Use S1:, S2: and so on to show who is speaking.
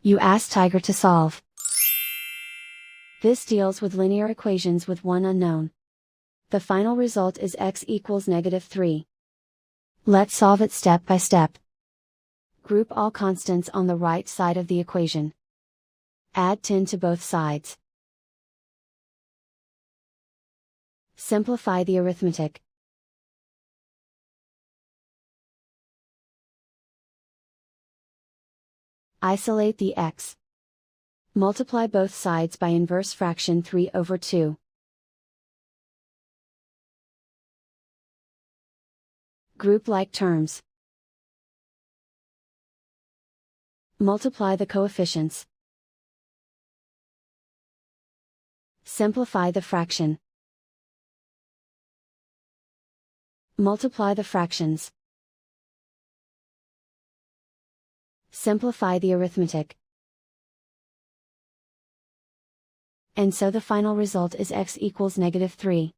S1: You ask Tiger to solve. This deals with linear equations with one unknown. The final result is x equals -3. Let's solve it step by step. Group all constants on the right side of the equation. Add 10 to both sides. Simplify the arithmetic. Isolate the x. Multiply both sides by inverse fraction 3/2. Group like terms. Multiply the coefficients. Simplify the fraction. Multiply the fractions. Simplify the arithmetic. And so the final result is x equals -3.